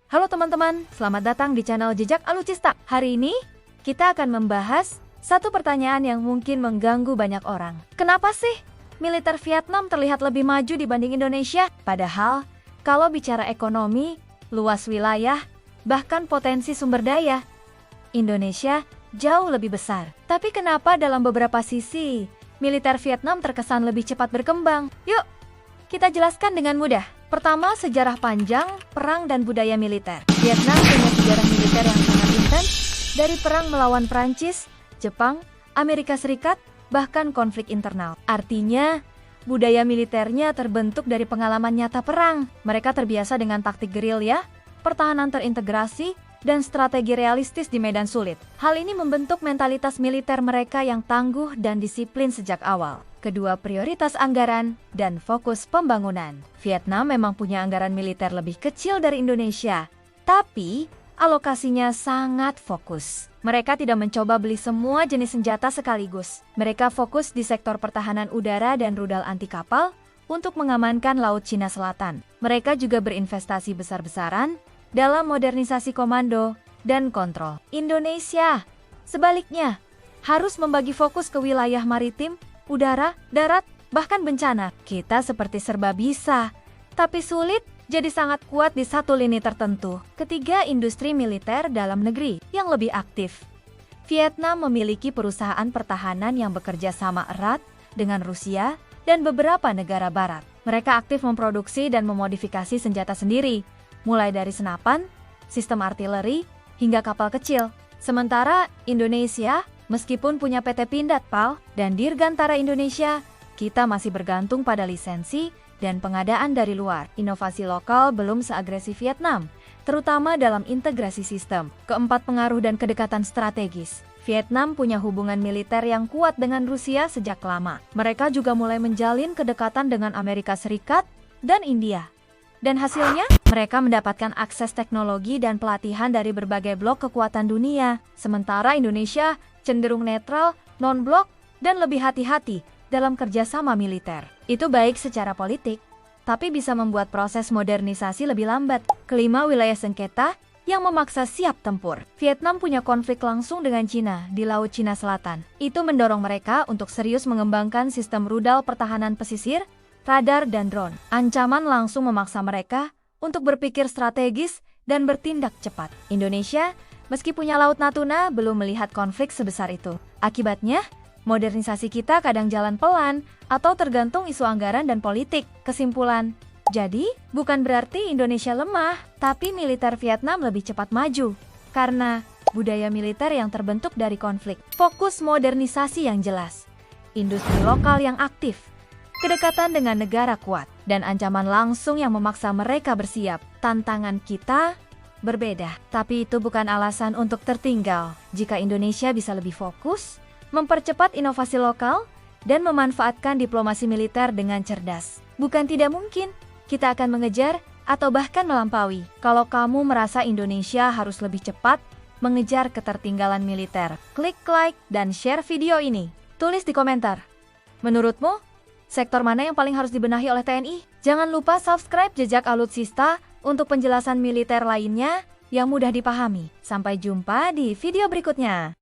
Halo teman-teman, selamat datang di channel Jejak Alutsista. Hari ini, kita akan membahas satu pertanyaan yang mungkin mengganggu banyak orang. Kenapa sih militer Vietnam terlihat lebih maju dibanding Indonesia? Padahal, kalau bicara ekonomi, luas wilayah, bahkan potensi sumber daya, Indonesia jauh lebih besar. Tapi kenapa dalam beberapa sisi, militer Vietnam terkesan lebih cepat berkembang? Yuk, kita jelaskan dengan mudah. Pertama, sejarah panjang, perang dan budaya militer. Vietnam punya sejarah militer yang sangat intens, dari perang melawan Prancis, Jepang, Amerika Serikat, bahkan konflik internal. Artinya, budaya militernya terbentuk dari pengalaman nyata perang. Mereka terbiasa dengan taktik gerilya, pertahanan terintegrasi, dan strategi realistis di medan sulit. Hal ini membentuk mentalitas militer mereka yang tangguh dan disiplin sejak awal. Kedua, prioritas anggaran dan fokus pembangunan. Vietnam memang punya anggaran militer lebih kecil dari Indonesia, tapi alokasinya sangat fokus. Mereka tidak mencoba beli semua jenis senjata sekaligus. Mereka fokus di sektor pertahanan udara dan rudal anti kapal untuk mengamankan Laut Cina Selatan. Mereka juga berinvestasi besar-besaran dalam modernisasi komando dan kontrol. Indonesia, sebaliknya, harus membagi fokus ke wilayah maritim, udara, darat, bahkan bencana. Kita seperti serba bisa, tapi sulit jadi sangat kuat di satu lini tertentu. Ketiga, industri militer dalam negeri yang lebih aktif. Vietnam memiliki perusahaan pertahanan yang bekerja sama erat dengan Rusia dan beberapa negara barat. Mereka aktif memproduksi dan memodifikasi senjata sendiri, mulai dari senapan, sistem artileri, hingga kapal kecil. Sementara Indonesia, meskipun punya PT Pindad PAL dan Dirgantara Indonesia, kita masih bergantung pada lisensi dan pengadaan dari luar. Inovasi lokal belum seagresif Vietnam, terutama dalam integrasi sistem. Keempat, pengaruh dan kedekatan strategis. Vietnam punya hubungan militer yang kuat dengan Rusia sejak lama. Mereka juga mulai menjalin kedekatan dengan Amerika Serikat dan India. Dan hasilnya, mereka mendapatkan akses teknologi dan pelatihan dari berbagai blok kekuatan dunia. Sementara Indonesia cenderung netral, non-blok, dan lebih hati-hati dalam kerjasama militer. Itu baik secara politik, tapi bisa membuat proses modernisasi lebih lambat. Kelima, wilayah sengketa yang memaksa siap tempur. Vietnam punya konflik langsung dengan Cina di Laut Cina Selatan. Itu mendorong mereka untuk serius mengembangkan sistem rudal pertahanan pesisir, radar, dan drone. Ancaman langsung memaksa mereka untuk berpikir strategis dan bertindak cepat. Indonesia, meski punya Laut Natuna, belum melihat konflik sebesar itu. Akibatnya, modernisasi kita kadang jalan pelan atau tergantung isu anggaran dan politik. Kesimpulan, jadi bukan berarti Indonesia lemah, tapi militer Vietnam lebih cepat maju karena budaya militer yang terbentuk dari konflik. Fokus modernisasi yang jelas, industri lokal yang aktif, kedekatan dengan negara kuat, dan ancaman langsung yang memaksa mereka bersiap. Tantangan kita berbeda, tapi itu bukan alasan untuk tertinggal. Jika Indonesia bisa lebih fokus, mempercepat inovasi lokal, dan memanfaatkan diplomasi militer dengan cerdas, bukan tidak mungkin kita akan mengejar atau bahkan melampaui. Kalau kamu merasa Indonesia harus lebih cepat mengejar ketertinggalan militer, klik like dan share video ini. Tulis di komentar, menurutmu, sektor mana yang paling harus dibenahi oleh TNI? Jangan lupa subscribe Jejak Alutsista untuk penjelasan militer lainnya yang mudah dipahami. Sampai jumpa di video berikutnya.